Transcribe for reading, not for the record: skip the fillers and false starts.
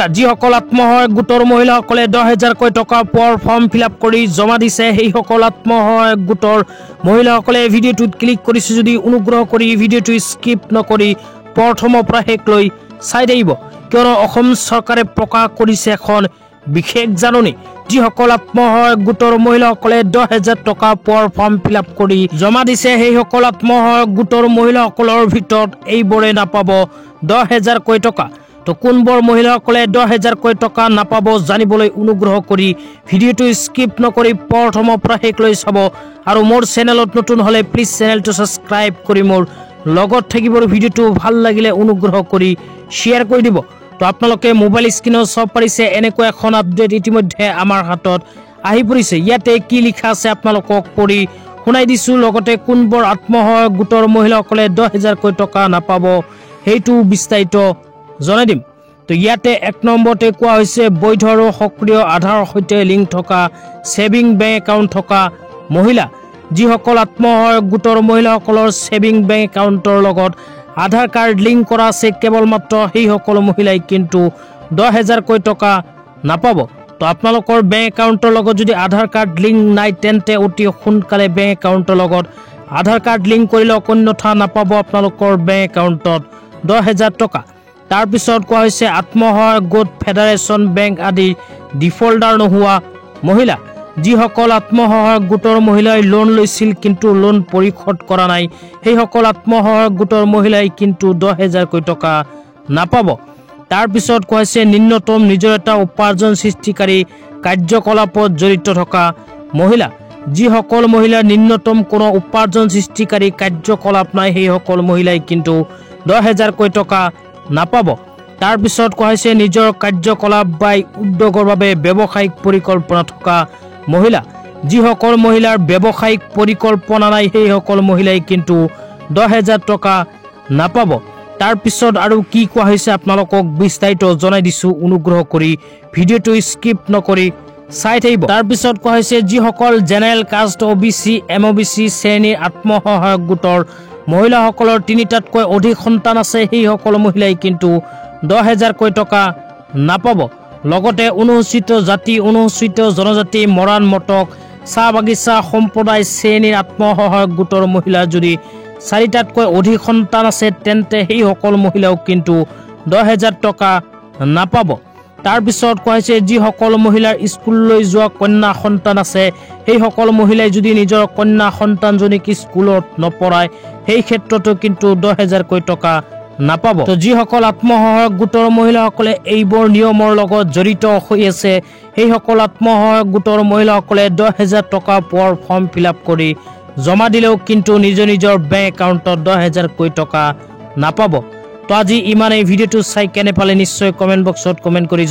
নমস্কাৰ যিসকল আত্মসহায়ক গোটৰ মহিলাসকলে 10,000কৈ টকা পোৱাৰ ফৰ্ম ফিলআপ কৰি জমা দিছে সেইসকল আত্মসহায়ক গোটৰ মহিলাসকলে ভিডিঅ'টোত ক্লিক কৰিছে যদি অনুগ্ৰহ কৰি ভিডিঅ'টো স্কিপ নকৰি প্ৰথমৰ পৰা শেষলৈ চাই থাকিব কিয়নো অসম চৰকাৰে প্ৰকাশ কৰিছে এখন বিশেষ জাননী যিসকল আত্মসহায়ক গোটৰ মহিলাসকলে 10,000 টকা পোৱাৰ ফৰ্ম ফিলআপ কৰি জমা দিছে সেইসকল আত্মসহায়ক গোটৰ মহিলাসকলৰ ভিতৰত এইবোৰে নাপাব 10,000কৈ টকা তো কোনবোৰ মহিলাসকলে 10,000কৈ টকা নাপাব জানিবলৈ অনুগ্ৰহ কৰি ভিডিঅ'টো স্কিপ নকৰি প্ৰথমৰ পৰা শেষলৈ চাব আৰু মোৰ চেনেলত নতুন হলে প্লিজ চেনেলটো সাবস্ক্ৰাইব কৰি মোৰ লগত থাকিব ভিডিঅ'টো ভাল লাগিলে অনুগ্ৰহ কৰি শেয়াৰ কৰি দিব তো আপোনালোকে মোবাইল স্ক্ৰিনত চাব পাৰিছে এনেকৈ এখন আপডেট ইতিমধ্যে আমাৰ হাতত আহি পৰিছে ইয়াতে কি লিখা আছে আপোনালোকক পঢ়ি শুনাই দিছো লগতে কোনবোৰ আত্মসহায়ক গোটৰ মহিলাসকলে 10,000কৈ টকা নাপাব হেতু বিস্তাৰিত জনাই দিম তো ইয়াতে এক নম্বৰতে কোৱা হৈছে বৈধ আৰু সক্ৰিয় আধাৰৰ সৈতে লিংক থকা সেভিং বেংক একাউণ্ট থকা মহিলা যিসকল আত্মসহায়ক গোটৰ মহিলাসকলৰ সেভিং বেংক একাউণ্টৰ লগত আধাৰ কাৰ্ড লিংক কৰা আছে কেৱল মাত্ৰ সেই সকল মহিলাই কিন্তু 10,000কৈ টকা নাপাব তো আপোনালোকৰ বেংক একাউণ্টৰ লগত যদি আধাৰ কাৰ্ড লিংক নাই তেন্তে অতি সোনকালে বেংক একাউণ্টৰ লগত আধাৰ কাৰ্ড লিংক কৰিলে অন্যথা নাপাব আপোনালোকৰ বেংক একাউণ্টত 10,000 টকা তাৰ পিছত কোৱা হৈছে আত্মসহায়ক গোট ফেডাৰেচন বেংক আদি ডিফল্টাৰ নোহোৱা মহিলা যিসকল আত্মসহায়ক গোটৰ মহিলাই লোন লৈছিল কিন্তু লোন পৰিশোধ কৰা নাই সেই সকল আত্মসহায়ক গোটৰ মহিলাই কিন্তু 10,000কৈ টকা নাপাব তাৰ পিছত কোৱা হৈছে নিম্নতম নিজৰ এটা উপাৰ্জন সৃষ্টিকাৰী কাৰ্যকলাপত জড়িত থকা মহিলা যিসকল মহিলাৰ নিম্নতম কোনো উপাৰ্জন সৃষ্টিকাৰী কাৰ্যকলাপ নাই সেই সকল মহিলাই কিন্তু 10,000কৈ টকা নাপাব তাৰ পিছত কোৱা হৈছে নিজৰ কাৰ্যকলাপ বা উদ্যোগৰ বাবে ব্যৱসায়িক পৰিকল্পনা থকা মহিলা যিসকল মহিলাৰ ব্যৱসায়িক পৰিকল্পনা নাই সেই সকল মহিলাই কিন্তু 10,000 টকা নাপাব তাৰ পিছত আৰু কি কোৱা হৈছে আপোনালোকক বিস্তাৰিত জনাই দিছো অনুগ্ৰহ কৰি ভিডিঅ'টো স্কিপ নকৰি চাই থাকিব তাৰ পিছত কোৱা হৈছে যিসকল জেনেৰেল কাষ্ট ওবিসি এমওবিসি শ্ৰেণীৰ আত্মসহায়ক গোটৰ মহিলাসকলৰ 3টাতকৈ অধিক সন্তান আছে সেই সকল মহিলাই কিন্তু 10,000কৈ টকা নাপাব লগতে অনুসূচিত জাতি অনুসূচিত জনজাতি মৰাণ মটক চাহ বাগিচা সম্প্ৰদায় শ্ৰেণীৰ আত্মসহায়ক গোটৰ মহিলা যদি 4টাতকৈ অধিক সন্তান আছে তেন্তে সেই সকল মহিলাও কিন্তু 10,000 টকা নাপাব তাৰ পিছত কোৱা হৈছে যিসকল মহিলাৰ স্কুললৈ যোৱা কন্যা সন্তান আছে সেই সকল মহিলাই যদি নিজৰ কন্যা সন্তানজনীক স্কুলত নপঢ়ায় সেই ক্ষেত্ৰতো কিন্তু 10,000কৈ টকা নাপাব তো যিসকল আত্মসহায়ক গোটৰ মহিলাসকলে এইবোৰ নিয়মৰ লগত জড়িত হৈ আছে সেই সকল আত্মসহায়ক গোটৰ মহিলাসকলে 10,000 টকা পোৱাৰ ফৰ্ম ফিলআপ কৰি জমা দিলেও কিন্তু নিজৰ বেংক একাউণ্টত 10,000কৈ টকা নাপাব তো আজি ইমানেই ভিডিঅ'টো চাই কেনে পালে নিশ্চয় কমেন্ট বক্সত কমেন্ট কৰি